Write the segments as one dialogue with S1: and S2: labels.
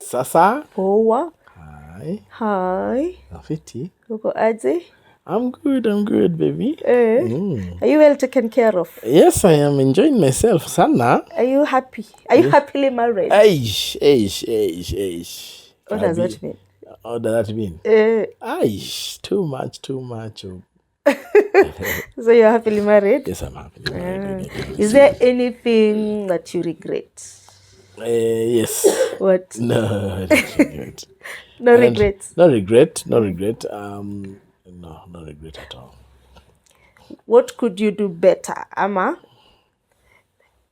S1: Sasa.
S2: Poa.
S1: Hi.
S2: Hi.
S1: Afiti.
S2: Uko aje?
S1: I'm good, baby.
S2: Are you well taken care of?
S1: Yes, I am enjoying myself, sana.
S2: Are you happy? Are you happily married?
S1: Aish.
S2: What does that mean?
S1: What does that mean? Aish, too much. Oh.
S2: So you're happily married?
S1: Yes, I'm happily married.
S2: Is there anything that you regret?
S1: Yes.
S2: What?
S1: No, I don't regret.
S2: No regrets?
S1: No regret. No, no regret at all.
S2: What could you do better, Ama?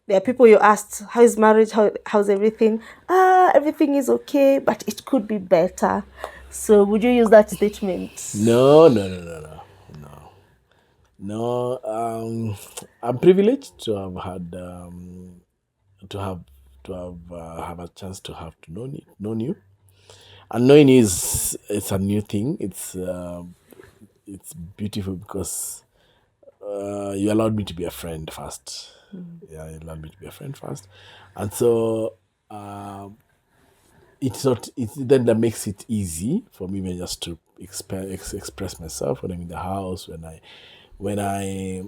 S2: There are people you asked, how is marriage? How's everything? Everything is okay, but it could be better. So would you use that statement?
S1: No. I'm privileged to have had have a chance to have known you, and knowing you it's a new thing. It's beautiful because you allowed me to be a friend first. Yeah, you allowed me to be a friend first, and so it's then that makes it easy for me just to express myself when I'm in the house, when I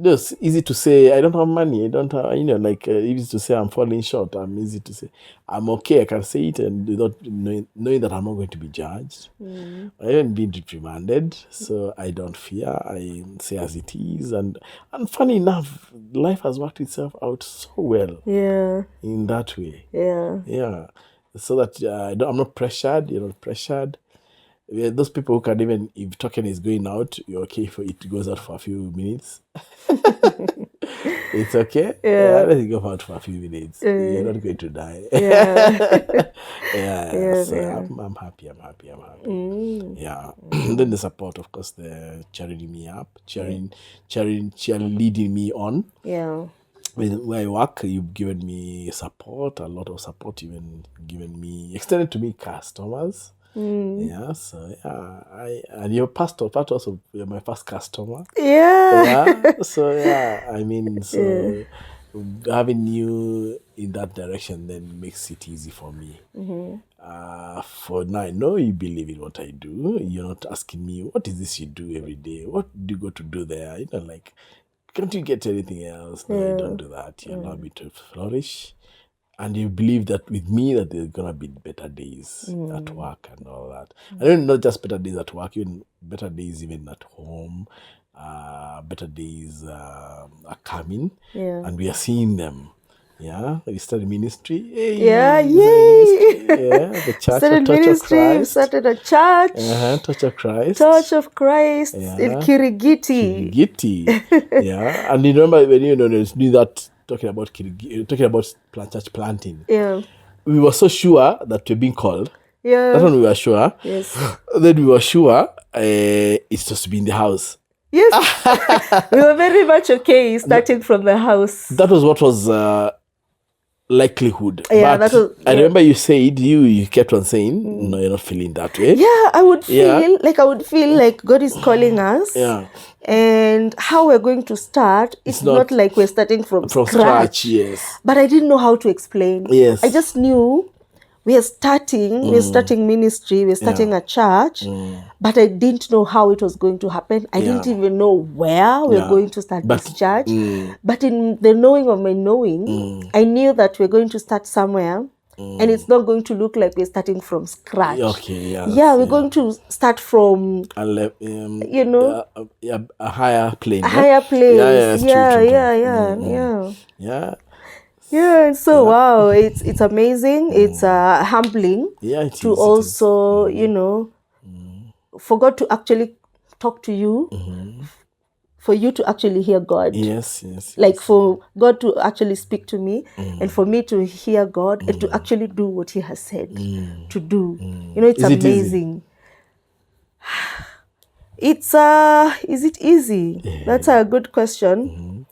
S1: just easy to say I don't have money, I don't have, easy to say I'm falling short. I'm easy to say I'm okay. I can say it and without knowing that I'm not going to be judged. I haven't been reprimanded, so I don't fear. I say as it is, and funny enough, life has worked itself out so well.
S2: Yeah.
S1: In that way.
S2: Yeah.
S1: So that I'm not pressured. You're not pressured. Those people who can even, if token is going out, you're okay for it goes out for a few minutes. It's okay.
S2: Yeah.
S1: Let it go out for a few minutes. You're not going to die.
S2: Yeah.
S1: So I'm happy. Yeah. Then the support, of course, the cheering me up, leading me on.
S2: Yeah.
S1: Where I work, you've given me support, a lot of support, even extended to me customers. Yeah, so and you're part also, you're my first customer. So having you in that direction then makes it easy for me. For now, I know you believe in what I do. You're not asking me, what is this you do every day? What do you go to do there? Can't you get anything else? No, you don't do that. You allow me to flourish. And you believe that with me that there's going to be better days at work and all that. I don't not just better days at work, even better days even at home. Better days are coming.
S2: Yeah.
S1: And we are seeing them. Yeah, we started ministry. Yay! The church,
S2: started
S1: Torch
S2: ministry,
S1: of Christ.
S2: Started a church.
S1: Torch of Christ.
S2: Torch of Christ in Kirigiti.
S1: Yeah, and you remember when you knew that talking about church planting.
S2: Yeah,
S1: we were so sure that we're being called.
S2: Yeah,
S1: that's when we were sure.
S2: Yes.
S1: Then we were sure it's supposed to be in the house.
S2: Yes, we were very much okay starting from the house.
S1: That was what was likelihood.
S2: Yeah,
S1: but I remember you said you kept on saying no, you're not feeling that way.
S2: Yeah, I would feel like God is calling us.
S1: Yeah.
S2: And how we're going to start, it's not like we're starting from scratch.
S1: Yes.
S2: But I didn't know how to explain.
S1: Yes.
S2: I just knew we're starting ministry, we're starting a church, but I didn't know how it was going to happen. I didn't even know where we're going to start this church. But in the knowing of my knowing, I knew that we're going to start somewhere. And it's not going to look like we're starting from scratch.
S1: Okay,
S2: we're going to start from
S1: a higher plane.
S2: A higher place. Yeah, so wow, it's amazing. It's humbling to also, for God to actually talk to you, for you to actually hear God.
S1: Yes.
S2: Like for God to actually speak to me and for me to hear God and to actually do what He has said to do. It's amazing. Is it easy? That's a good question.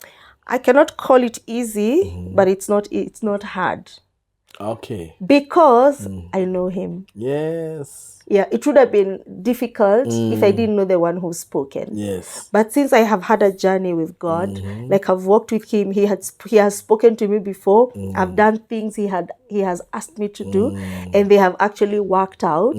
S2: I cannot call it easy, but it's not hard.
S1: Okay.
S2: Because I know Him.
S1: Yes.
S2: Yeah, it would have been difficult if I didn't know the one who's spoken.
S1: Yes.
S2: But since I have had a journey with God, like I've walked with him, he has spoken to me before. I've done things he has asked me to do, and they have actually worked out.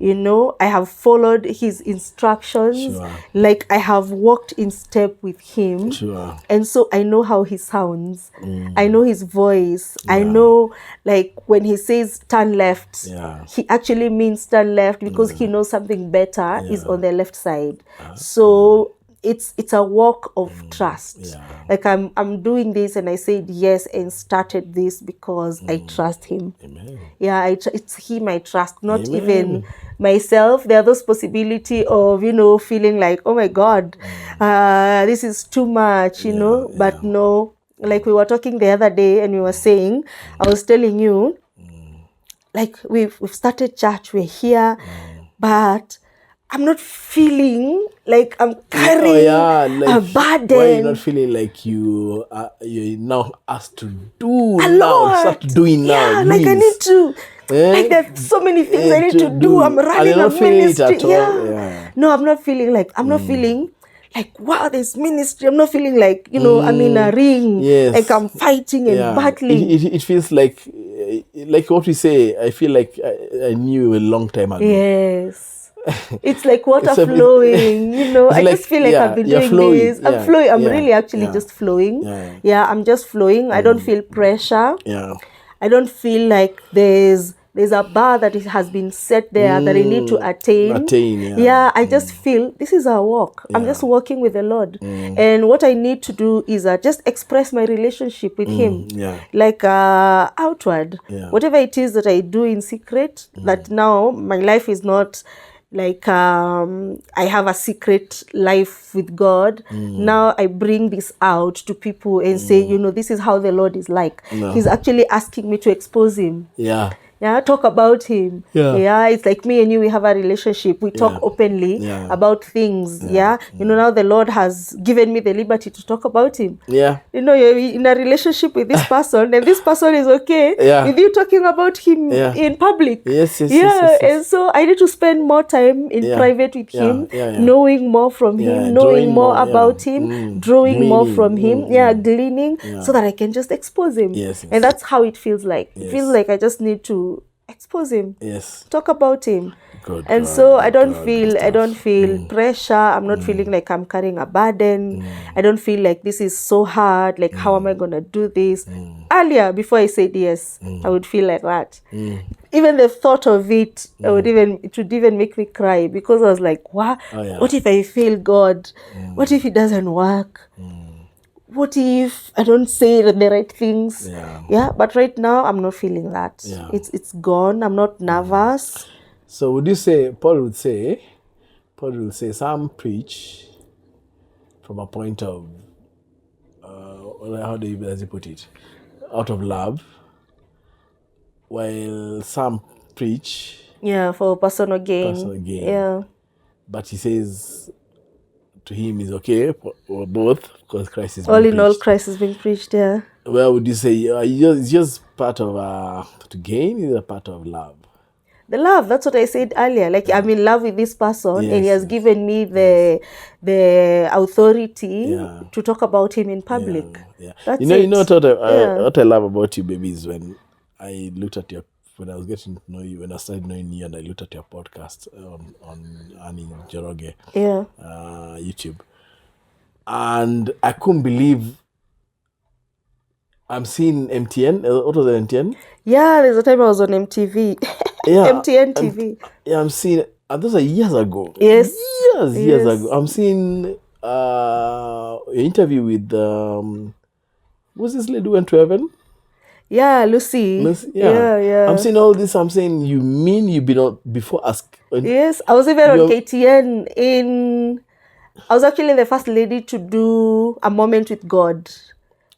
S2: You know, I have followed his instructions.
S1: Sure.
S2: Like I have walked in step with him.
S1: Sure.
S2: And so I know how he sounds. I know his voice. I know, like, when he says turn left, he actually means turn left because he knows something better is on the left side. So it's a walk of trust. Like I'm doing this, and I said yes and started this because I trust him.
S1: Amen.
S2: Yeah, it's him I trust, not even myself. There are those possibility of, you know, feeling like, oh my God, this is too much, you know. But no, like we were talking the other day, and we were saying, I was telling you, like we've started church, we're here, but I'm not feeling like I'm carrying a burden.
S1: Why are you not feeling like you're now asked to do
S2: a
S1: now?
S2: lot.
S1: Start doing now.
S2: Yeah, like I need to. Like there's so many things I need to do. I'm running a ministry. No, I'm not feeling like not feeling like, wow, there's ministry. I'm not feeling like, you know, I'm in a ring.
S1: Yes.
S2: Like I'm fighting and battling.
S1: It feels like what we say. I feel like I knew a long time ago.
S2: Yes. It's like water flowing, you know. I just feel like I've been doing this. I'm flowing. I'm really actually just flowing. I'm just flowing. I don't feel pressure. I don't feel like there's a bar that it has been set there that I need to attain. I just feel this is our walk. I'm just walking with the Lord. And what I need to do is just express my relationship with him. Like outward. Whatever it is that I do in secret, that now my life is not like I have a secret life with God. Now I bring this out to people and say, you know, this is how the Lord is like. He's actually asking me to expose him. Talk about him. It's like me and you, we have a relationship. We talk openly about things. You know, now the Lord has given me the liberty to talk about him. You know, you're in a relationship with this person, and this person is okay with you talking about him in public. Yes. And so I need to spend more time in private with him, knowing more from him, knowing more about him, drawing more from him, gleaning, so that I can just expose him. And that's how it feels like. It feels like I just need to expose him, talk about him. And so I don't feel pressure. I'm not feeling like I'm carrying a burden. I don't feel like this is so hard, like how am I gonna do this? Earlier, before I said yes, I would feel like that. Even the thought of it, it would even make me cry, because I was like, what if I fail God? What if it doesn't work? What if I don't say the right things? But right now I'm not feeling that. It's gone. I'm not nervous.
S1: So would you say Paul would say some preach from a point of how does he put it? Out of love, while some preach
S2: for personal gain.
S1: But he says to him is okay for both, because Christ is
S2: all in preached. All Christ has been preached.
S1: Well, would you say it's just part of to gain, is a part of love?
S2: The love, that's what I said earlier. Like I'm in love with this person, and he has given me the authority to talk about him in public. That's
S1: you know what I love about you, baby, is when I looked at when I was getting to know you, when I started knowing you, and I looked at your podcast on Annie Joroge, YouTube, and I couldn't believe I'm seeing MTN. What was it, MTN?
S2: Yeah, there's a time I was on MTV. MTN TV.
S1: I'm seeing, and those are years ago.
S2: Yes.
S1: Years ago. I'm seeing an interview with, what's this lady who went to heaven?
S2: Yeah, Lucy. Yeah.
S1: I'm seeing all this. I'm saying, you mean you've been on before
S2: Yes, I was even on KTN I was actually the first lady to do a moment with God.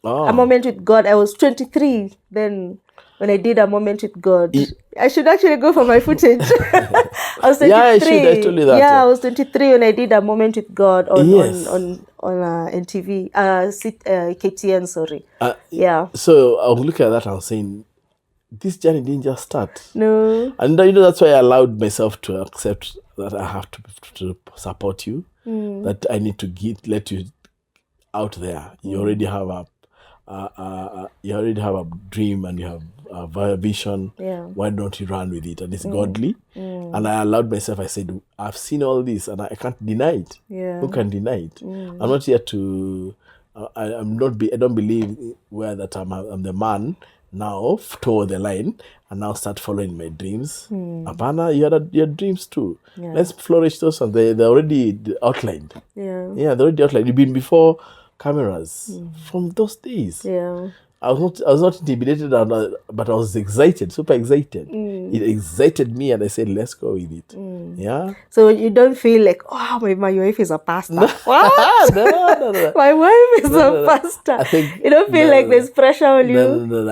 S2: A moment with God. I was 23 then when I did a moment with God. I should actually go for my footage. I was 23.
S1: I told you that.
S2: I was 23 when I did a moment with God on NTV, KTN, sorry.
S1: So I was looking at that, I was saying, this journey didn't just start.
S2: No.
S1: And that's why I allowed myself to accept that I have to support you, that I need to let you out there. You already have a dream and you have a vision.
S2: Yeah.
S1: Why don't you run with it? And it's godly. And I allowed myself. I said, I've seen all this, and I can't deny it.
S2: Yeah.
S1: Who can deny it? I'm not here to. I don't believe where that I'm the man now toward the line and now start following my dreams. Apana, you had your dreams too.
S2: Yeah.
S1: Let's flourish those, and they're already outlined.
S2: Yeah.
S1: Yeah, they're already outlined. You've been before cameras from those days.
S2: Yeah.
S1: I was not intimidated, but I was excited, super excited. It excited me, and I said, "Let's go with it." Yeah.
S2: So you don't feel like, oh, my wife is a pastor.
S1: No.
S2: What?
S1: No.
S2: My wife is a pastor.
S1: I think
S2: you don't feel like there's pressure on you.
S1: No,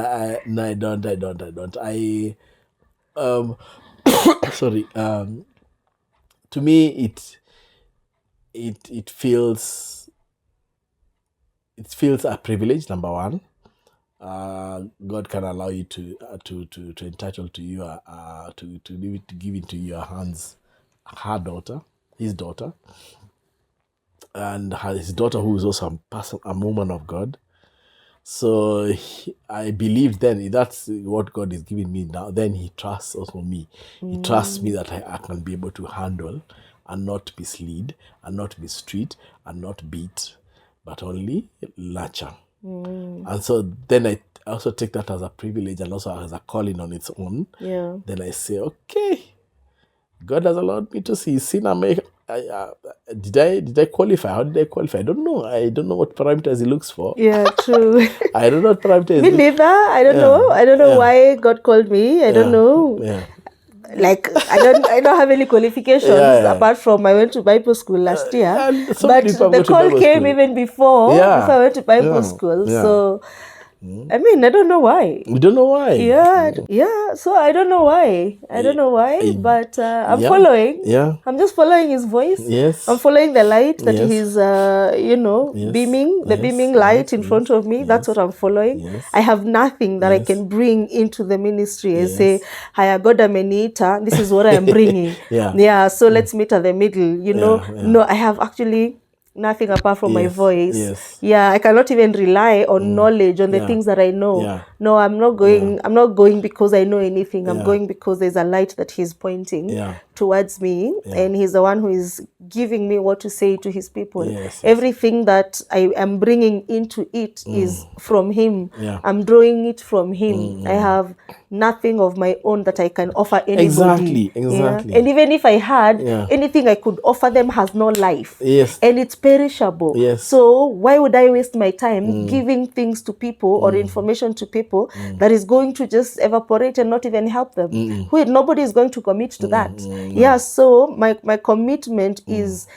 S1: I don't. Sorry. To me, it feels a privilege. Number one. God can allow you to entitle to you to give into your hands his daughter, and his daughter who is also a woman of God. So I believe then that's what God is giving me now. Then He trusts also me. He trusts me that I can be able to handle and not mislead and not mistreat and not beat, but only nurture. And so then I also take that as a privilege and also as a calling on its own.
S2: Yeah.
S1: Then I say, okay, God has allowed me to see sin. Did I qualify? How did I qualify? I don't know. I don't know what parameters He looks for.
S2: Yeah, true.
S1: I don't know what parameters.
S2: Me neither. I don't know. I don't know why God called me. I don't know.
S1: Yeah.
S2: Like I don't have any qualifications apart from I went to Bible school last year. But the call came even before I went to Bible school.
S1: Yeah.
S2: So I mean, I don't know why.
S1: We don't know why.
S2: Yeah. So I don't know why. But I'm following.
S1: Yeah.
S2: I'm just following His voice.
S1: Yes.
S2: I'm following the light that He's, beaming, the beaming light in front of me. That's what I'm following.
S1: Yes.
S2: I have nothing that I can bring into the ministry and say, "Hi, God, Amenita. This is what I am bringing." So let's meet at the middle. No, I have actually nothing apart from my voice. I cannot even rely on knowledge, on the things that I know. No, I'm not going. I'm not going because I know anything. I'm going because there's a light that He's pointing towards me, and He's the one who is giving me what to say to His people. Everything that I am bringing into it is from Him. I'm drawing it from Him. I have nothing of my own that I can offer anybody.
S1: Exactly.
S2: And even if I had anything I could offer them has no life. And it's perishable. So why would I waste my time giving things to people or information to people that is going to just evaporate and not even help them? Nobody is going to commit to that. So my commitment is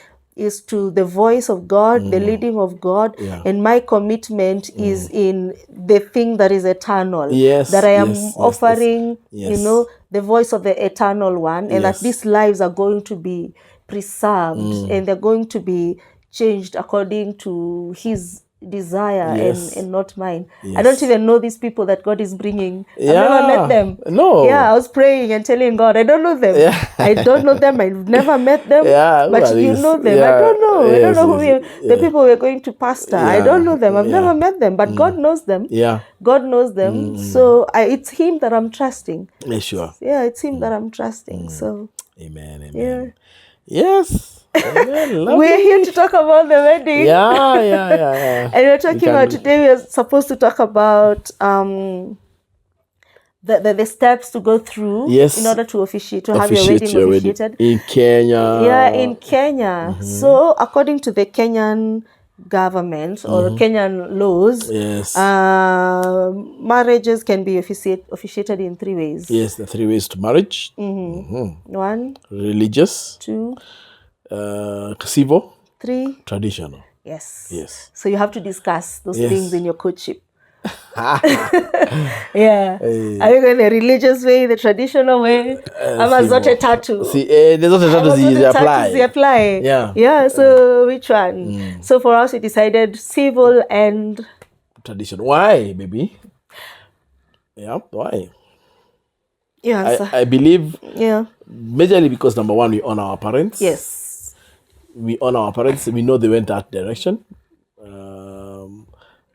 S2: to the voice of God, the leading of God, and my commitment is in the thing that is eternal, that I am offering, the voice of the eternal one, and that these lives are going to be preserved and they're going to be changed according to His desire and not mine. I don't even know these people that God is bringing. I've never met them.
S1: No.
S2: I was praying and telling God, I don't know them. I don't know them. I've never met them. But you know them. I don't know. I don't know who the people we're going to pastor. I don't know them. I've never met them. But God knows them. God knows them. So it's Him that I'm trusting. It's Him that I'm trusting. So
S1: Amen. Yes.
S2: We're here to talk about the wedding. And we're talking about today. We're supposed to talk about the steps to go through in order to officiate, to have your wedding officiated
S1: in Kenya.
S2: In Kenya. So according to the Kenyan government or Kenyan laws, marriages can be officiated in 3 ways.
S1: The 3 ways to marriage.
S2: 1,
S1: religious.
S2: 2,
S1: civil.
S2: 3,
S1: traditional.
S2: Yes. So you have to discuss those things in your courtship. Are you going the religious way, the traditional way? I'm zote tatu.
S1: There's not a tatu they apply.
S2: So which one? So for us we decided civil and
S1: traditional. Why, baby? Why?
S2: Yes.
S1: I believe
S2: Yeah.
S1: majorly because number one, we honor our parents.
S2: Yes.
S1: We honor our parents. We know they went that direction.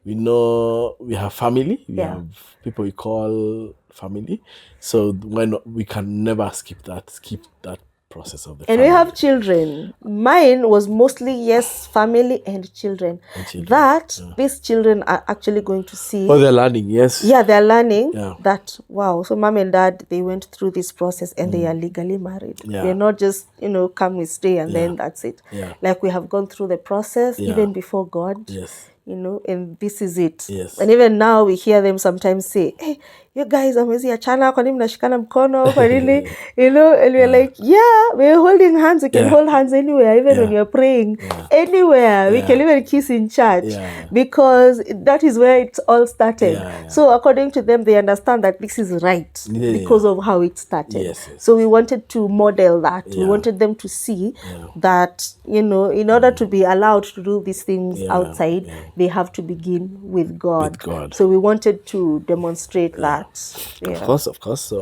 S1: We know we have family. We
S2: Yeah.
S1: have people we call family. So when we can never skip that process of the
S2: And
S1: family.
S2: we have children. Mine was mostly, yes, family and children. That these children are actually going to see.
S1: Oh, they're learning, yes.
S2: Yeah, they're learning
S1: Yeah.
S2: that, wow, so mom and dad, they went through this process and they are legally married.
S1: Yeah.
S2: They're not just, come, we stay, and then that's it.
S1: Yeah.
S2: Like, we have gone through the process, even before God.
S1: Yes.
S2: And this is it.
S1: Yes.
S2: And even now we hear them sometimes say, hey, you guys, amezi achana, kwa nini mnashikana mkono, kwa nini, and we're like, yeah, we're holding hands. We can hold hands anywhere, even when you're praying. Anywhere. We can even kiss in church, because that is where it all started. So according to them, they understand that this is right because of how it started.
S1: Yes.
S2: So we wanted to model that. We wanted them to see that, in order to be allowed to do these things outside, they have to begin with God. So we wanted to demonstrate that.
S1: Of course. So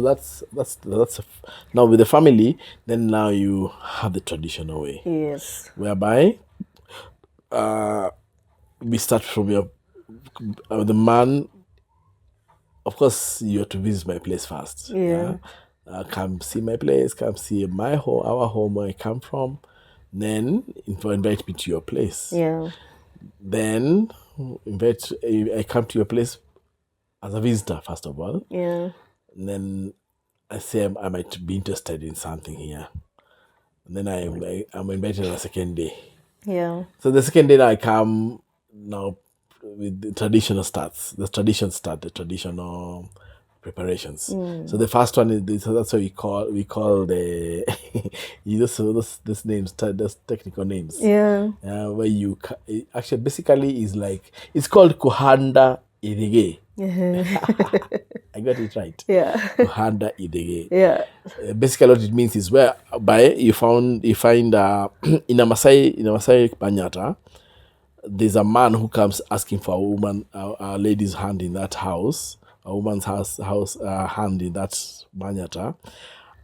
S1: that's now with the family. Then now you have the traditional way.
S2: Yes.
S1: Whereby we start from the man. Of course, you have to visit my place first.
S2: Yeah.
S1: Come see my place. Come see my home, our home where I come from. Then invite me to your place.
S2: Yeah.
S1: Then I come to your place as a visitor, first of all.
S2: Yeah.
S1: And then I say I might be interested in something here. And then I'm invited on the second day.
S2: Yeah.
S1: So the second day I come now with the traditional starts. The traditional preparations. So the first one is that's what we call the those names, those technical names.
S2: Yeah.
S1: Where you actually basically is like, it's called kuhanda idige. I got it right.
S2: Yeah.
S1: Kuhanda idige.
S2: Yeah.
S1: Basically what it means is whereby you find in a Masai Banyata, there's a man who comes asking for a lady's hand in that house, a woman's house hand in that Banyata,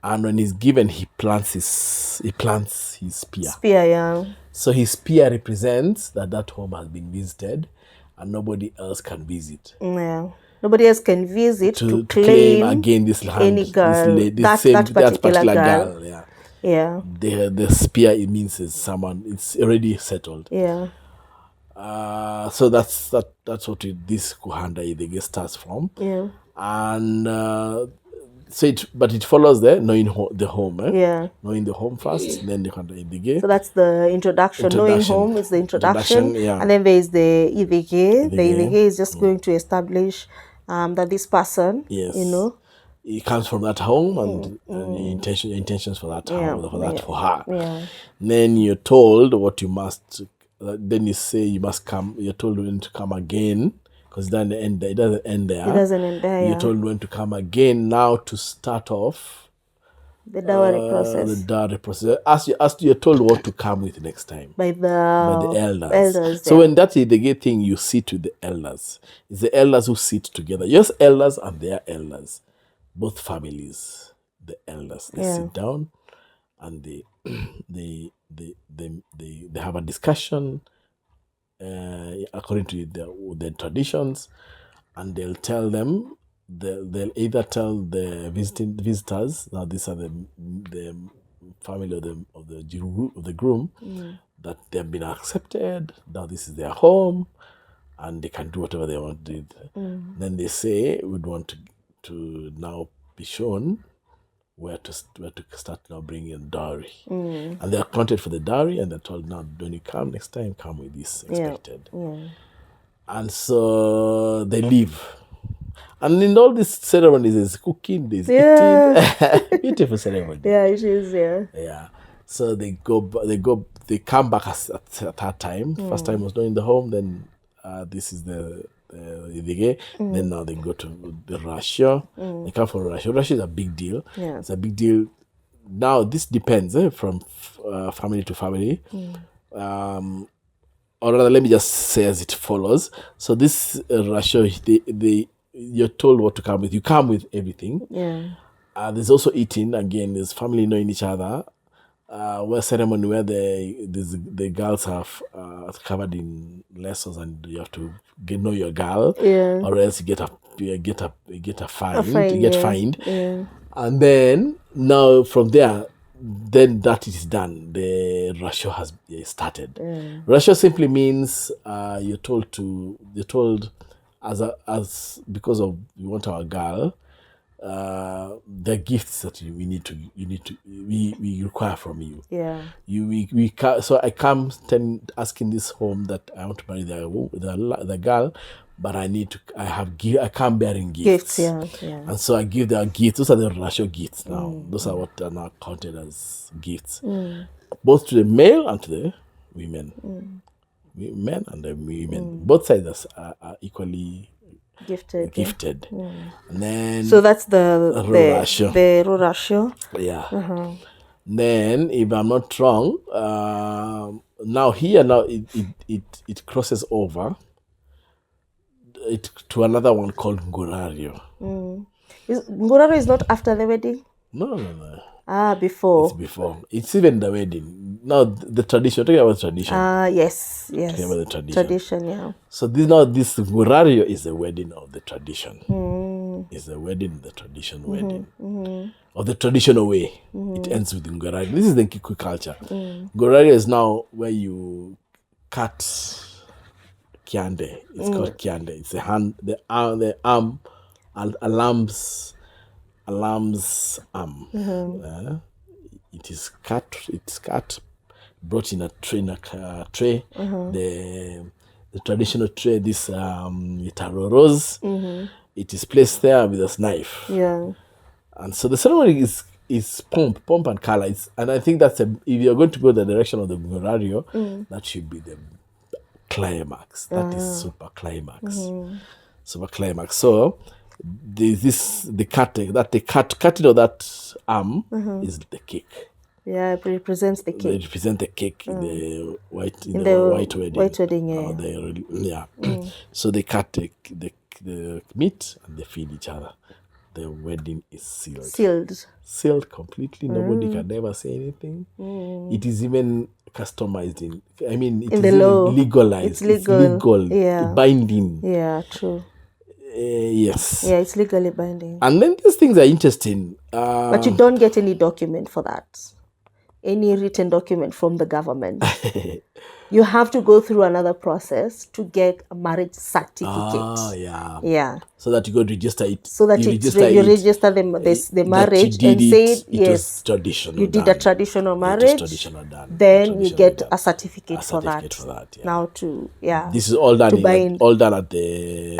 S1: and when he's given, he plants his spear.
S2: Spear, yeah.
S1: So his spear represents that home has been visited, and nobody else can visit.
S2: Yeah. Nobody else can visit to
S1: claim again this land,
S2: any girl,
S1: that particular girl. Yeah.
S2: Yeah.
S1: The spear, it means is someone, it's already settled.
S2: Yeah.
S1: So that's what this Kuhanda Idege starts from.
S2: Yeah.
S1: And but it follows there, knowing the home.
S2: Yeah.
S1: Knowing the home first, then the Kuhanda Idege.
S2: So that's the introduction. Knowing home is the introduction.
S1: Yeah.
S2: And then there is the Idege. The Idege is just going to establish that this person,
S1: it comes from that home, and your intentions for that home, for her.
S2: Yeah.
S1: Then you're told what you must. Then you say you must come. You're told when to come again, because it doesn't end there. It doesn't end there. You're told when to come again now to start off
S2: the dowry process.
S1: The dowry process. As you're told what to come with next time
S2: by the
S1: elders. So when that is the gay thing, you sit with the elders. It's the elders who sit together. Yes, elders and their elders, both families. The elders they sit down, and they have a discussion according to their traditions, and they'll tell them. They'll either tell the visitors, now these are the family of the groom, that they've been accepted. Now this is their home, and they can do whatever they want to do. Then they say we'd want to now be shown where to start now bringing dowry, and they're accounted for the dowry, and they're told, now when you come next time, come with this expected. And so they leave. And in all these ceremonies, there's cooking, there's eating. Beautiful ceremony.
S2: Yeah, it is.
S1: Yeah. So they come back at that time. First time was not in the home. Then this is the then now they go to the Russia. They come from Russia. Russia is a big deal.
S2: Yeah.
S1: It's a big deal. Now this depends from family to family. Or rather, let me just say as it follows. So this Russia, you're told what to come with. You come with everything.
S2: Yeah.
S1: There's also eating. Again, there's family knowing each other. Where ceremony where the girls have covered in lessons, and you have to know your girl,
S2: Yeah.
S1: or else you get a fine.
S2: fine,
S1: You get
S2: yeah.
S1: fined,
S2: Yeah.
S1: and then now from there, then that is done. The ratio has started. Ratio simply means you're told as because of we want our girl. The gifts that we require from you.
S2: Yeah.
S1: So I come asking this home that I want to marry the girl, but I come bearing gifts.
S2: Yeah.
S1: And so I give their gifts. Those are the ratio gifts now. Those are what are now counted as gifts, both to the male and to the women. Men and the women, both sides are equally gifted. And then
S2: So that's the
S1: ratio.
S2: The ratio.
S1: Yeah. Then, if I'm not wrong, now it crosses over to another one called Ngurario.
S2: Ngurario is not after the wedding?
S1: No.
S2: Before.
S1: It's before. It's even the wedding. Now the tradition. Talking about tradition.
S2: Yes.
S1: Talking about the tradition.
S2: Tradition, yeah.
S1: So this Ngurario is the wedding of the tradition. It's the wedding, the tradition wedding. Of the traditional way. It ends with Ngurario. This is the Kikuyu culture. Ngurario is now where you cut kiande. It's called kiande. It's the arm, a lamb's arm. It is cut. It's cut, brought in a tray. The traditional tray. This rose. It is placed there with a knife.
S2: Yeah.
S1: And so the ceremony is pomp and color. And I think if you're going to go the direction of the Ngurario, that should be the climax. That is super climax. Super climax. So the cutting of that arm is the cake.
S2: Yeah, it represents the cake.
S1: They represent the cake in the white wedding.
S2: White wedding, yeah.
S1: So they cut the meat and they feed each other. The wedding is sealed completely. Nobody can ever say anything. It is even customized it is
S2: the law.
S1: Legalized.
S2: It's legal.
S1: Yeah. Binding.
S2: Yeah, true.
S1: Yes.
S2: Yeah, it's legally binding.
S1: And then these things are interesting.
S2: But you don't get any document for that. Any written document from the government. You have to go through another process to get a marriage certificate. Yeah.
S1: So that you go register it.
S2: So that you register the marriage and say yes,
S1: traditional.
S2: You did a traditional marriage. Then you get a certificate for that.
S1: Yeah.
S2: Now
S1: this is all done. All done at the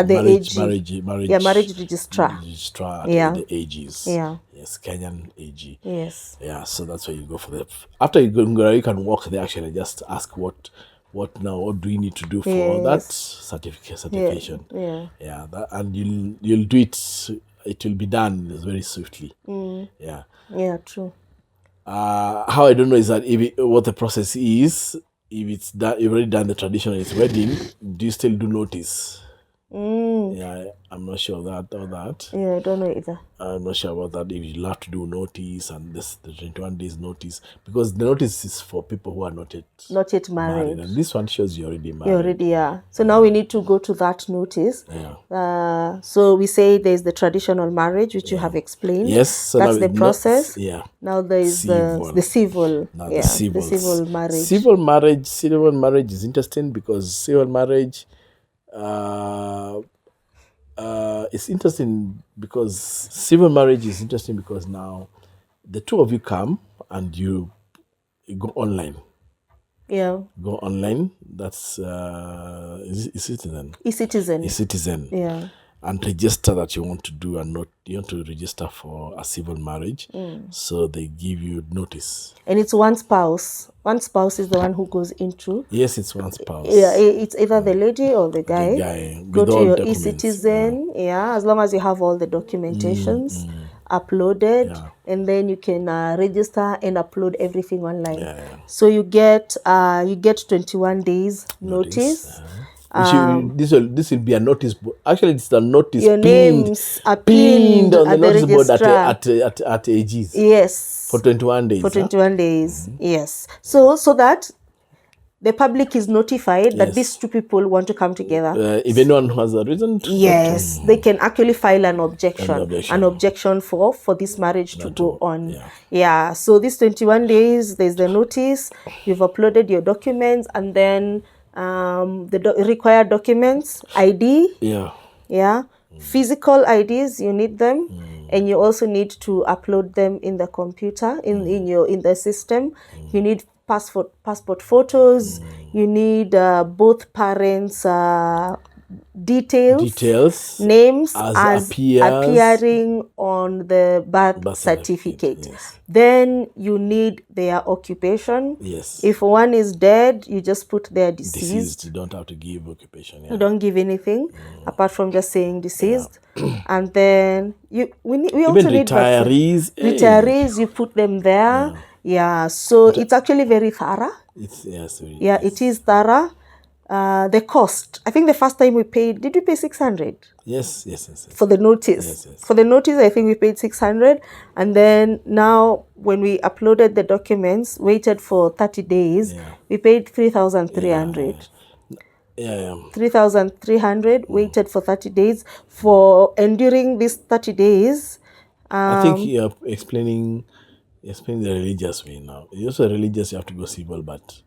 S2: marriage registrar.
S1: The AGs.
S2: Yeah.
S1: Yes, Kenyan AG.
S2: Yes.
S1: Yeah, so that's where you go for the. After you go, you can walk there actually and just ask what do you need to do for that certification. Yeah. And you'll do it. It will be done very swiftly. Yeah.
S2: Yeah, true.
S1: How I don't know is that what the process is. If it's done, you've already done the traditional wedding. Do you still do notice? Yeah, I'm not sure about that.
S2: Yeah, I don't know either.
S1: I'm not sure about that. If you'll have to do notice and the 21 days notice, because the notice is for people who are not yet married. And this one shows you're already married.
S2: You already are. So now we need to go to that notice.
S1: Yeah.
S2: So we say there's the traditional marriage, which you have explained.
S1: Yes. So
S2: that's the process.
S1: Yeah.
S2: Now there is the civil. The civil marriage.
S1: Civil marriage is interesting because civil marriage. It's interesting because civil marriage is interesting because now the two of you come and you go online.
S2: Yeah.
S1: Go online. That's e-citizen.
S2: E-citizen. Yeah.
S1: And register that you want to do and not you want to register for a civil marriage. So they give you notice.
S2: And it's one spouse. One spouse is the one who goes into.
S1: Yes, it's one spouse.
S2: Yeah, it's either the lady or the guy. Go to your e-citizen. Yeah, as long as you have all the documentations uploaded, and then you can register and upload everything online. So you get 21 days notice.
S1: This will be a notice board. Actually, it's the notice
S2: your names are pinned
S1: on the
S2: at the
S1: notice board
S2: registrar.
S1: at AG's.
S2: Yes.
S1: For 21 days.
S2: For 21 days, yes. So that the public is notified that these two people want to come together.
S1: If anyone has a reason to.
S2: Yes, they can actually file an objection for this marriage to go on. Yeah, so these 21 days, there's the notice, you've uploaded your documents, and then the required documents, ID. Yeah. Physical IDs, you need them, and you also need to upload them in the computer, in the system. You need passport photos. You need both parents' details, names as appearing on the birth certificate. Then you need their occupation. If one is dead, you just put their deceased.
S1: You don't have to give occupation.
S2: You don't give anything apart from just saying deceased. And then we also need retirees. You put them there. So it's actually very thorough. It is thorough. The cost, I think the first time we paid, did we pay 600?
S1: Yes.
S2: For the notice. For the notice, I think we paid 600. And then now, when we uploaded the documents, waited for 30 days, we paid 3,300. 3,300, waited for 30 days. And during these 30 days...
S1: I think you're explaining the religious way now. It's also religious, you have to go civil, but...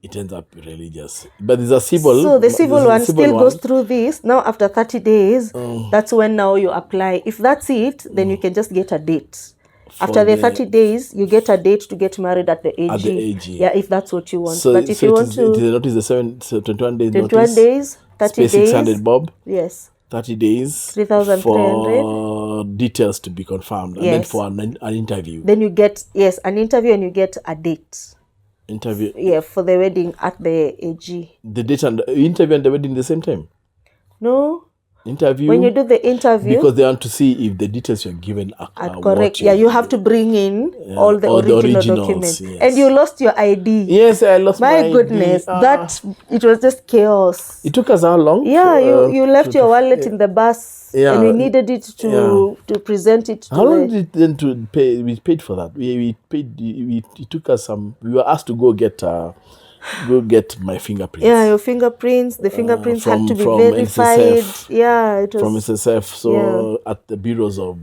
S1: it ends up religious. But there's a civil.
S2: So the civil one still goes through this. Now after 30 days, that's when now you apply. If that's it, then you can just get a date. After the 30 days, you get a date to get married at the AG.
S1: At the AG.
S2: Yeah, if that's what you want. But if you want to...
S1: It is notice the 21 days
S2: 21 days, 30 days.
S1: 600 bob.
S2: Yes.
S1: 30 days.
S2: 3,300.
S1: For details to be confirmed. And then for an interview.
S2: Then you get, an interview, and you get a date.
S1: Interview.
S2: Yeah, for the wedding at the AG.
S1: The date and the interview and the wedding the same time?
S2: No.
S1: Interview.
S2: When you do the interview.
S1: Because they want to see if the details you're given are
S2: correct. You have to bring in all the original documents. And you lost your ID.
S1: Yes, I lost my ID.
S2: My goodness, it was just chaos.
S1: It took us how long?
S2: Yeah, you left your wallet in the bus. And we needed it to present it to...
S1: How long did it then to pay? We paid for that. We paid. It took us some... We were asked to go get my fingerprints.
S2: Yeah, your fingerprints. The fingerprints had to be verified.
S1: SSF,
S2: it was...
S1: From SSF. So at the Bureau of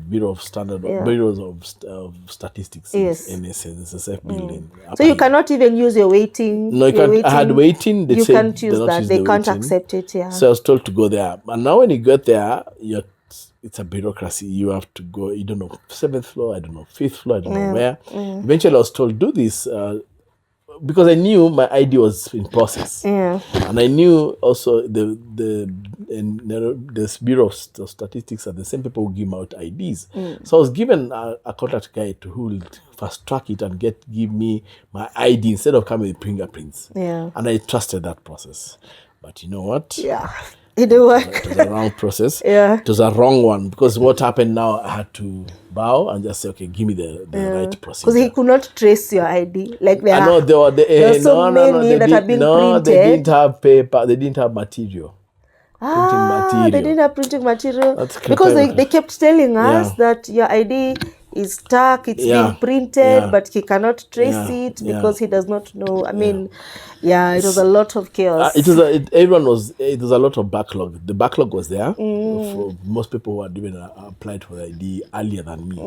S1: Statistics in SSF building.
S2: So you cannot even use your waiting.
S1: No, you can't. I had waiting.
S2: You can't use that. They can't accept it. Yeah.
S1: So I was told to go there. And now when you get there, it's a bureaucracy. You have to go, you don't know, 7th floor, I don't know, 5th floor, I don't know where. Eventually I was told, do this, because I knew my ID was in process. And I knew also the Bureau of Statistics are the same people who give out IDs. So I was given a contact guy who will fast track it and give me my ID instead of coming with fingerprints. And I trusted that process. But you know what?
S2: It didn't work.
S1: It was a wrong process. It was a wrong one, because what happened now, I had to bow and just say, okay, give me the right procedure.
S2: Because he could not trace your ID. Like there
S1: are
S2: so many that have been printed.
S1: They didn't have paper. They didn't have material. Printing material.
S2: They didn't have printing material. Because they kept telling us that your ID is stuck, it's being printed, but he cannot trace it because he does not know. I mean, it was a lot of chaos.
S1: It was a lot of backlog. The backlog was there for most people who had even applied for the ID earlier than me.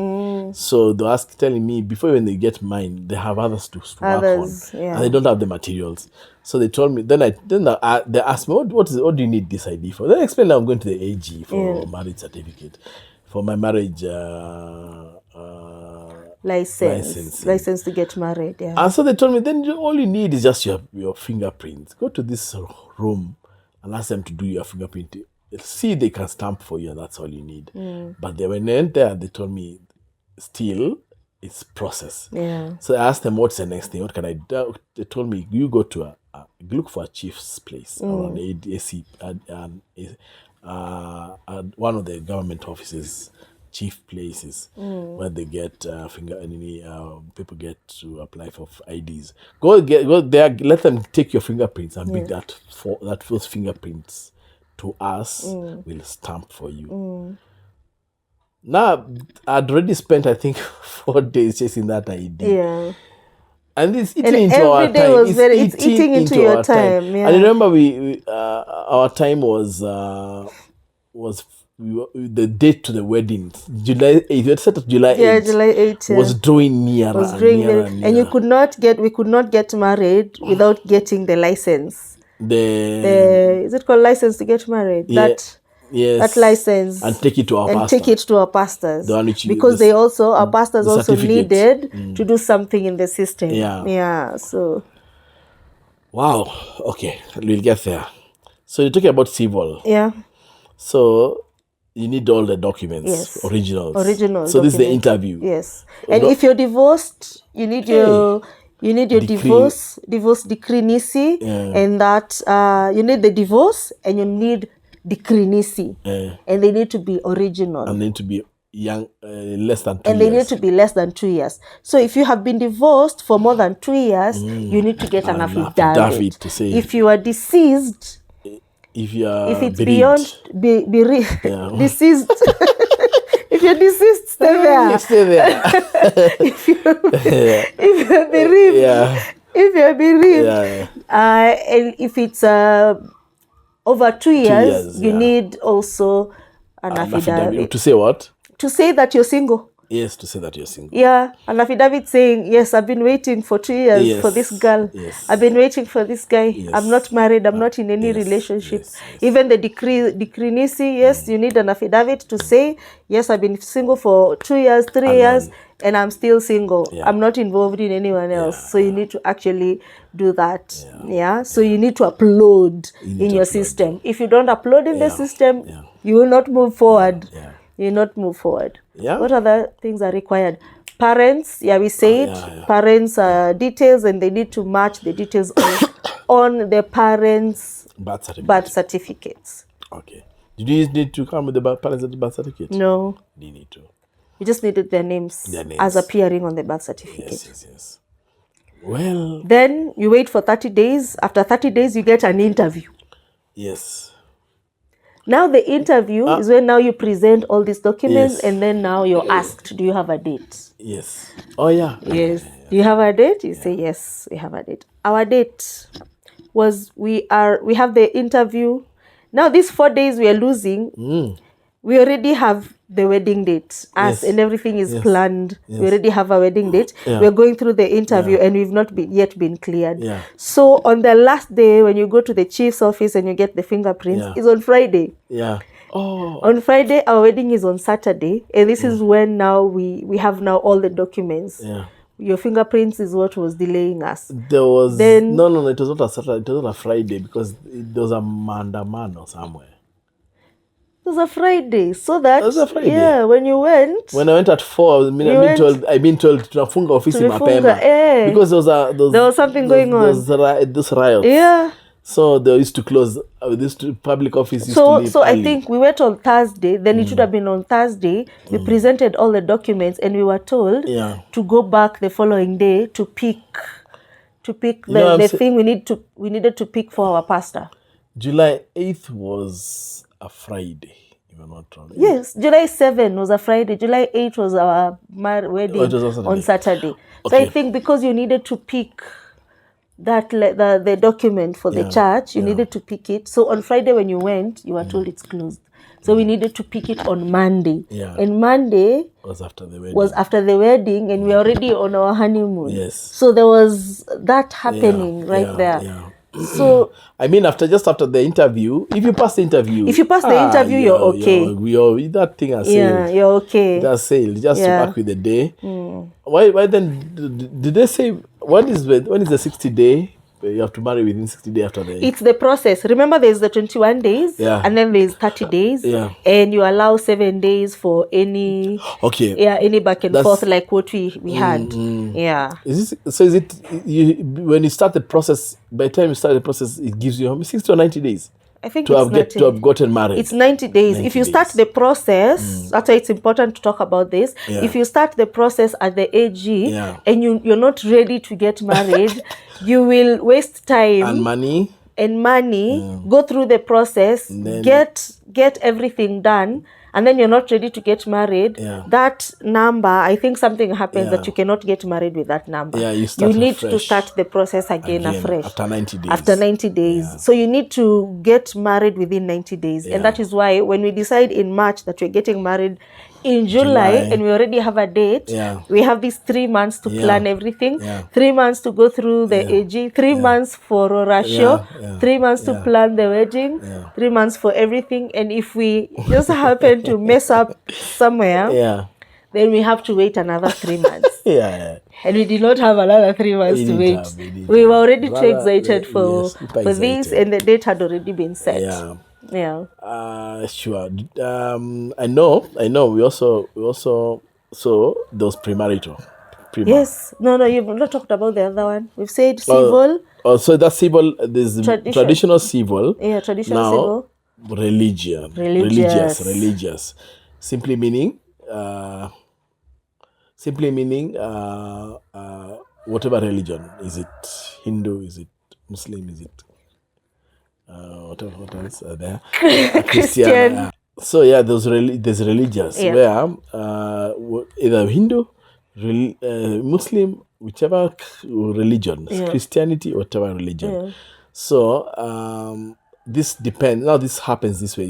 S1: So they were telling me, before when they get mine, they have others to work on, and they don't have the materials. So they told me. Then they asked me, what do you need this ID for? Then I explained that I'm going to the AG for marriage certificate, for my marriage
S2: license to get married.
S1: And so they told me, then all you need is just your fingerprints. Go to this room and ask them to do your fingerprint. See, they can stamp for you, and that's all you need. But when they went there, they told me, still, it's process. So I asked them, what's the next thing? What can I do? They told me, you go to look for a chief's place around ADC, one of the government offices. chief places where they get people get to apply for IDs. Go there, let them take your fingerprints and bring those fingerprints to us. We'll stamp for you. Now, I'd already spent, I think, 4 days chasing that ID.
S2: Yeah.
S1: And it's eating into our time.
S2: It's eating into your time. Yeah.
S1: And remember, our time was the date to the wedding. July 8th. You had set of July 8th.
S2: Yeah, July 8th. Yeah.
S1: Was drawing nearer.
S2: And we could not get married without getting the license. Is it called license to get married?
S1: Yeah.
S2: That license,
S1: and take it to our pastor.
S2: Take it to our pastors, because our pastors also needed to do something in the system. Yeah. So,
S1: wow. Okay, we'll get there. So you're talking about civil.
S2: Yeah.
S1: So you need all the documents.
S2: Yes.
S1: Originals.
S2: So
S1: documents. This is the interview.
S2: Yes. And if you're divorced, you need your divorce decree nisi, and that you need the divorce and you need decree nisi, and they need to be original.
S1: And they need to be young, less than 2 years.
S2: And they need to be less than 2 years. So if you have been divorced for more than 2 years, you need to get an affidavit
S1: to say
S2: if you are deceased.
S1: If it's
S2: bereaved. Beyond deceased. If you're deceased, stay there.
S1: You stay there.
S2: if you're bereaved, and if it's over 2 years, you need also an affidavit.
S1: To say what?
S2: To say that you're single.
S1: Yes, to say that you're single.
S2: Yeah, an affidavit saying, yes, I've been waiting for 2 years for this girl.
S1: Yes.
S2: I've been waiting for this guy. Yes. I'm not married. I'm not in any relationship. Yes. Even the decree nisi, yes, you need an affidavit to say, yes, I've been single for 2 years, 3 years, and I'm still single. Yeah. I'm not involved in anyone else. So you need to actually do that. Yeah. So you need to upload in your system. If you don't upload in the system, you will not move forward. You will not move forward.
S1: Yeah.
S2: What other things are required? Parents, we said parents' details, and they need to match the details on the parents' birth certificates.
S1: Okay. Did you need to come with the parents' birth certificate?
S2: No.
S1: You need to.
S2: You just needed their names as appearing on the birth certificate.
S1: Yes. Well.
S2: Then you wait for 30 days. After 30 days, you get an interview.
S1: Yes.
S2: Now the interview is when now you present all these documents, and then now you're asked, do you have a date?
S1: Yes. Oh, yeah.
S2: Yes. Do you have a date? You say, yes, we have a date. Our date was we have the interview. Now these 4 days we are losing, we already have the wedding date. And everything is planned. Yes. We already have a wedding date. We're going through the interview and we've not yet been cleared. So on the last day, when you go to the chief's office and you get the fingerprints, it's on Friday. On Friday, our wedding is on Saturday. And this is when now we have now all the documents. Your fingerprints is what was delaying us.
S1: There was no, it was not a Saturday, it was not a Friday, because there was a Mandaman or somewhere.
S2: It was a Friday, so that when you went.
S1: When I went at 4, I've been told to funga office mapema, because there was something going on. This riot.
S2: Yeah.
S1: So they used to close. This public office used to leave
S2: So
S1: early.
S2: I think we went on Thursday. Then it should have been on Thursday. We presented all the documents, and we were told to go back the following day to pick the thing we needed to pick for our pastor.
S1: July 8th was a Friday, if I'm not wrong.
S2: Yes, July 7th was a Friday. July 8th was our wedding on Saturday. So I think because you needed to pick that the document for the church, you needed to pick it. So on Friday when you went, you were told it's closed. So we needed to pick it on Monday. And Monday
S1: was after the
S2: wedding, and we were already on our honeymoon.
S1: Yes.
S2: So there was that happening there. So
S1: I mean, after the interview, if you pass the interview,
S2: you're okay.
S1: That thing has sailed.
S2: Yeah, you're okay.
S1: That's sailed. Just to back with the day. Why then? Did they say when is the 60-day? You have to marry within 60 days after the.
S2: It's the process. Remember, there's the 21 days, and then there's 30 days, and you allow 7 days for any. Any back and forth like what we had. Is it when you start the process? By the time you start the process, it gives you 60 or 90 days. I think
S1: to
S2: it's
S1: have gotten married.
S2: It's 90 days.
S1: 90
S2: if you start the process, that's why it's important to talk about this.
S1: Yeah.
S2: If you start the process at the AG
S1: Yeah.
S2: and you're not ready to get married, you will waste time
S1: And money.
S2: go through the process,
S1: then-
S2: get everything done, and then you're not ready to get married.
S1: Yeah.
S2: That number, I think something happens
S1: Yeah.
S2: that you cannot get married with that number.
S1: Yeah, you start
S2: need to
S1: afresh.
S2: start the process again afresh.
S1: After 90 days.
S2: After 90 days.
S1: Yeah.
S2: So you need to get married within 90 days.
S1: Yeah.
S2: And that is why when we decide in March that we're getting married in July and we already have a date,
S1: Yeah.
S2: we have these 3 months to plan everything.
S1: Yeah.
S2: 3 months to go through the AG, 3 months for ratio,
S1: Yeah.
S2: 3 months to plan the wedding, 3 months for everything. And if we just happen to mess up somewhere,
S1: Yeah.
S2: then we have to wait another 3 months.
S1: Yeah.
S2: And we did not have another 3 months
S1: We
S2: to
S1: didn't
S2: wait.
S1: have, we didn't
S2: We were
S1: have.
S2: already too
S1: Rather,
S2: excited for
S1: super
S2: this,
S1: excited.
S2: and the date had already been set.
S1: Yeah.
S2: Yeah.
S1: Sure. I know. We also so those premarital.
S2: Yes. No, you've not talked about the other one. We've said civil.
S1: Oh, so that's civil. There's traditional civil.
S2: Yeah, traditional
S1: now,
S2: civil.
S1: Religious. Simply meaning whatever religion. Is it Hindu? Is it Muslim? Is it what else are there?
S2: Christian.
S1: So yeah, there's religious where either Hindu, Muslim, whichever religion, Christianity, whatever religion.
S2: Yeah.
S1: So this depends. Now this happens this way.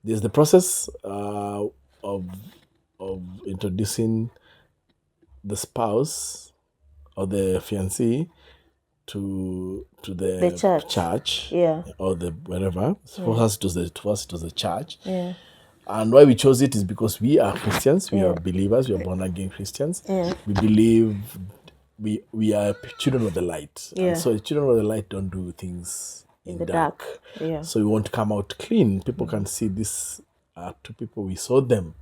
S1: There's the process of introducing the spouse or the fiancé to the church, or the wherever. First it was the church.
S2: Yeah.
S1: And why we chose it is because we are Christians, we are believers, we are born again Christians.
S2: Yeah.
S1: We believe we are children of the light.
S2: Yeah.
S1: And so children of the light don't do things in the dark.
S2: Yeah.
S1: So we want to come out clean. People can see this are two people. We saw them.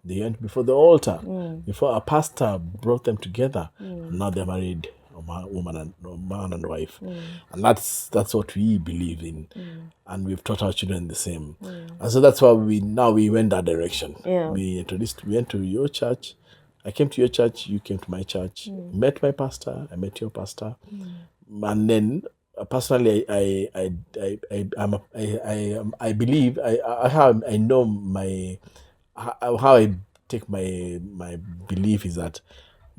S1: They went before the altar. Before a pastor brought them together. And now they're married. Man and wife, and that's what we believe in, and we've taught our children the same, and so that's why we went that direction. We went to your church. I came to your church, you came to my church, met my pastor, I met your pastor, and then personally I believe I know how I take my belief is that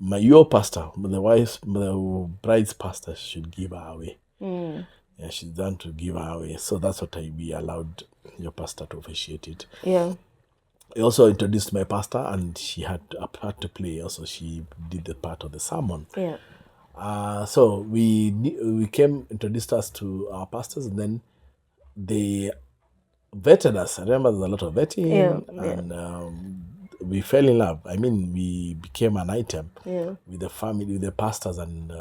S1: your pastor, the bride's pastor, should give her away. Yeah, she's done to give her away. So that's what we allowed your pastor to officiate it.
S2: Yeah.
S1: I also introduced my pastor, and she had a part to play. Also, she did the part of the sermon.
S2: Yeah.
S1: So we introduced us to our pastors, and then they vetted us. I remember there's a lot of vetting, and we fell in love. I mean, we became an item with the family, with the pastors, and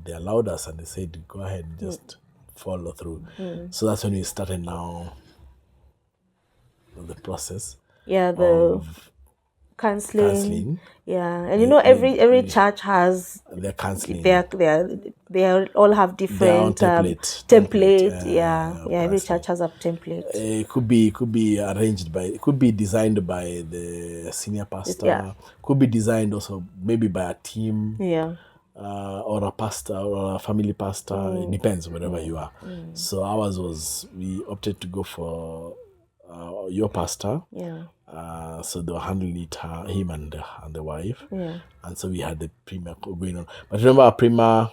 S1: they allowed us, and they said, "Go ahead, just follow through." So that's when we started now the process. Yeah,
S2: of counseling. Yeah, and every church has
S1: their counseling.
S2: They all have different template. Every church has a template.
S1: It could be arranged by. It could be designed by the senior pastor.
S2: Yeah.
S1: Could be designed also maybe by a team.
S2: Yeah.
S1: Or a pastor or a family pastor. It depends wherever you are. So ours was, we opted to go for your pastor.
S2: Yeah.
S1: So they were handling it, him and the wife.
S2: Yeah.
S1: And so we had the premier going on. But remember our premier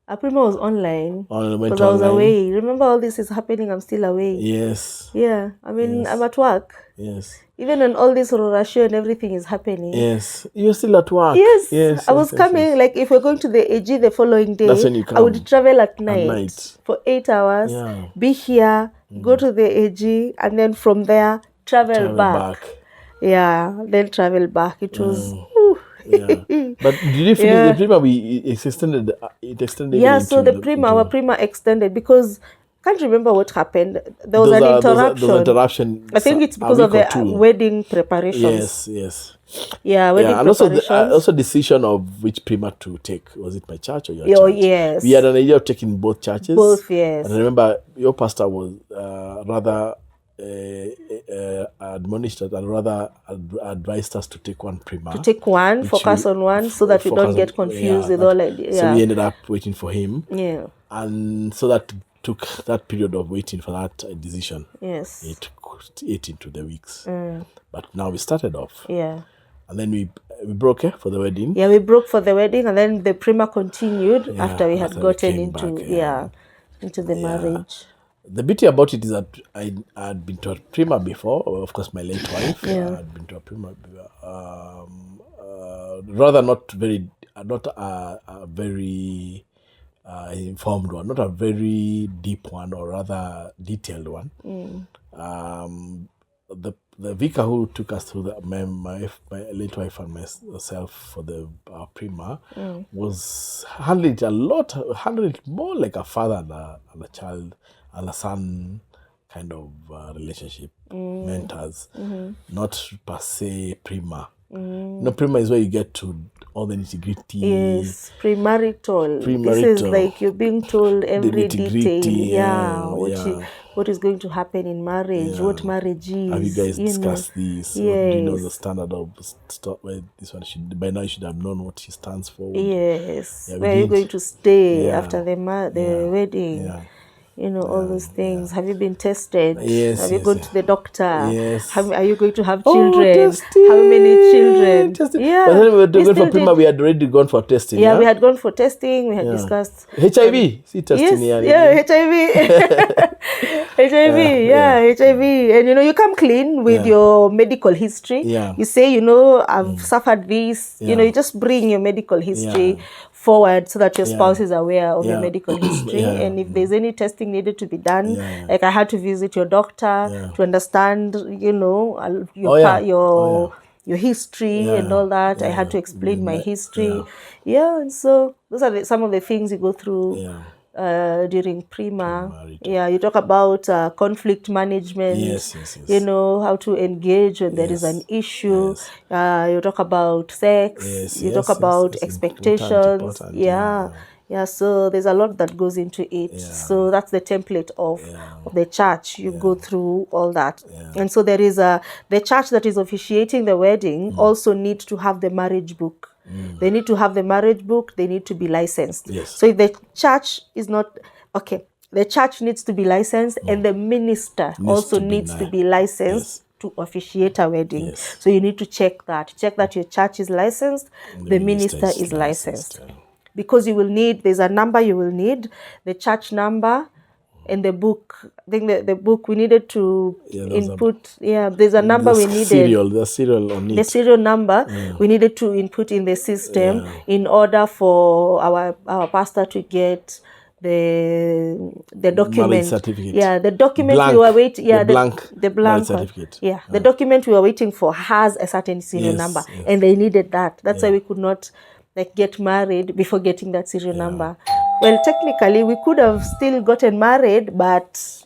S2: was online.
S1: Because
S2: I was away. Remember, all this is happening, I'm still away.
S1: Yes.
S2: Yeah. I mean, I'm at work.
S1: Yes.
S2: Even when all this Rorasho and everything is happening.
S1: Yes. You're still at work.
S2: Yes. I was coming, like if we're going to the AG the following day,
S1: that's when you come.
S2: I would travel at night. For 8 hours, be here, go to the AG, and then from there, travel back. Yeah, then travel back. It was...
S1: Yeah. But did you finish the prima? It extended.
S2: Yeah, so our prima extended because can't remember what happened. There was an interruption.
S1: There was interruption.
S2: I think it's because of the wedding preparations.
S1: Yes.
S2: Yeah, wedding
S1: and
S2: preparations.
S1: also decision of which prima to take. Was it my church or your
S2: Oh,
S1: church?
S2: yes.
S1: We had an idea of taking both churches.
S2: Both, yes.
S1: And I remember your pastor was rather admonished us and rather advised us to take one prima.
S2: To take one, focus on one, so that we don't get confused with all ideas.
S1: So we ended up waiting for him.
S2: Yeah.
S1: And so that took that period of waiting for that decision.
S2: Yes.
S1: It took 8 into the weeks. But now we started off.
S2: Yeah.
S1: And then we broke for the wedding.
S2: Yeah, we broke for the wedding, and then the prima continued after we had gotten into into the marriage.
S1: The beauty about it is that I had been to a prima before. Of course, my late wife had been to a prima. Rather not very informed one, not a very deep one, or rather detailed one. The vicar who took us through my late wife and myself for the prima was handling it more like a father and a child and a son kind of relationship, mentors, not per se prima. No, prima is where you get to all the nitty-gritty.
S2: Yes, premarital. This is like you're being told every detail. What is going to happen in marriage, what marriage is.
S1: Have you guys discussed this?
S2: Yes.
S1: What, do you know the standard of where this one should, by now you should have known what she stands for.
S2: Yes. Where are you going to stay after the wedding?
S1: Yeah.
S2: You know, all those things. Have you been tested?
S1: Yes.
S2: Have you gone to the doctor?
S1: Yes.
S2: Are you going to have children? How many children?
S1: Yeah. But then we were going for prima, we had already gone for testing.
S2: Yeah, we had gone for testing. We had discussed
S1: HIV. See testing here.
S2: HIV. HIV. And you come clean with your medical history.
S1: Yeah.
S2: You say, I've suffered this. You just bring your medical history forward so that your spouse is aware of your medical history. And if there's any testing needed to be done, like I had to visit your doctor to understand, your history and all that. I had to explain my history. And so those are some of the things you go through during prima. You talk about conflict management.
S1: Yes.
S2: How to engage when there is an issue. You talk about sex. You talk about expectations. So there's a lot that goes into it. So that's the template of the church. You go through all that. And so there is the church that is officiating the wedding also needs to have the marriage book. They need to have the marriage book. They need to be licensed. So if the church is not, the church needs to be licensed and the minister also needs to be licensed to officiate a wedding. So you need to check that. Check that your church is licensed, the minister is licensed. Because there's a number you will need, the church number and the book. I think the book we needed to input. There's a number we needed.
S1: The serial on it.
S2: The serial number we needed to input in the system in order for our pastor to get the document.
S1: Marriage certificate.
S2: The document
S1: blank.
S2: We were waiting.
S1: The blank
S2: certificate. The document we were waiting for has a certain serial number, and they needed that. That's why we could not get married before getting that serial number. Well, technically, we could have still gotten married, but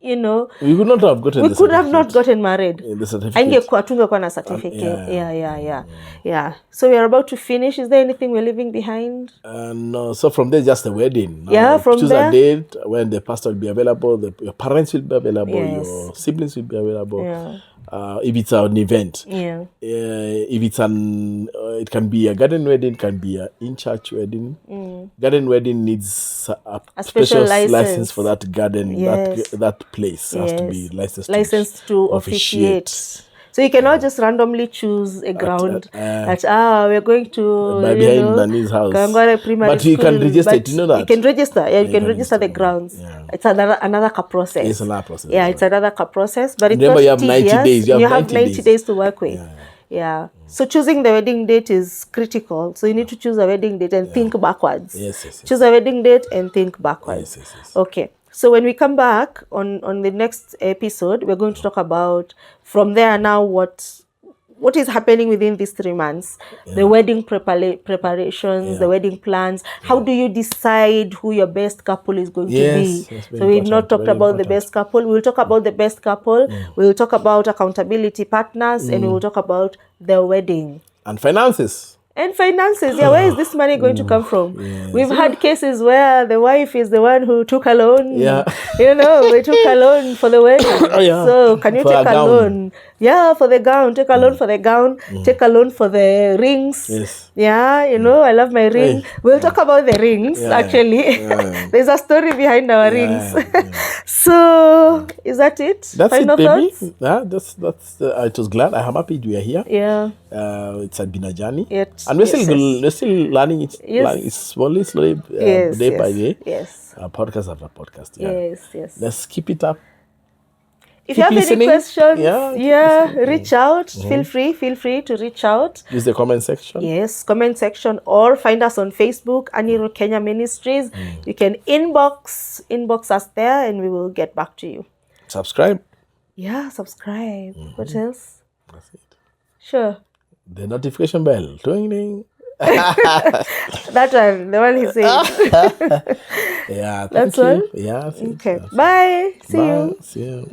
S2: we
S1: could not have gotten.
S2: We could have not gotten married.
S1: The certificate.
S2: Hatungekuwa na certificate. So we are about to finish. Is there anything we're leaving behind?
S1: No. So from there, just the wedding.
S2: From
S1: choose
S2: there,
S1: a date when the pastor will be available. Your parents will be available. Your siblings will be available. If it's an event, if it's it can be a garden wedding, can be an in-church wedding. Garden wedding needs a special license for that garden. That place has to be licensed to officiate.
S2: So you cannot just randomly choose a ground that we're going to
S1: behind Nani's house. But you can register it. You know that
S2: you can register. You can register the grounds. It's another process.
S1: It's another process.
S2: It's another process. But it's
S1: remember,
S2: not
S1: you have 90 days.
S2: You have 90 days to work with. So choosing the wedding date is critical. So you need to choose a wedding date and think backwards. Choose a wedding date and think backwards. Okay. So when we come back on the next episode, we're going to talk about from there now what what is happening within these 3 months? The wedding preparations, the wedding plans. How do you decide who your best couple is going to be? So we've not talked about the best couple. We'll talk about the best couple. We'll talk about accountability partners, and we will talk about the wedding.
S1: And finances.
S2: And finances, where is this money going to come from? We've had cases where the wife is the one who took a loan. They took a loan for the wedding. So can you take a loan? Yeah, for the gown. Take a loan for the gown. Take a loan for the rings. I love my ring. We'll talk about the rings, actually. There's a story behind our rings. So, is that it?
S1: That's
S2: Final
S1: it, baby.
S2: thoughts?
S1: Yeah, that's. It was glad. I'm happy we are here.
S2: Yeah.
S1: It's been a journey.
S2: And
S1: we're still learning it. It's slowly, day by day.
S2: Yes.
S1: Podcast after podcast.
S2: Yes.
S1: Let's keep it up.
S2: If you have
S1: listening.
S2: any questions, reach out. Feel free to reach out.
S1: Use the comment section.
S2: Yes, comment section, or find us on Facebook, Rukenya'S Ministries. You can inbox us there, and we will get back to you.
S1: Subscribe.
S2: Yeah, subscribe. What else?
S1: That's it.
S2: Sure.
S1: The notification bell. Ding.
S2: That one, the one he said.
S1: Yeah,
S2: that's all.
S1: Yeah.
S2: Okay. Bye. See you.
S1: See you.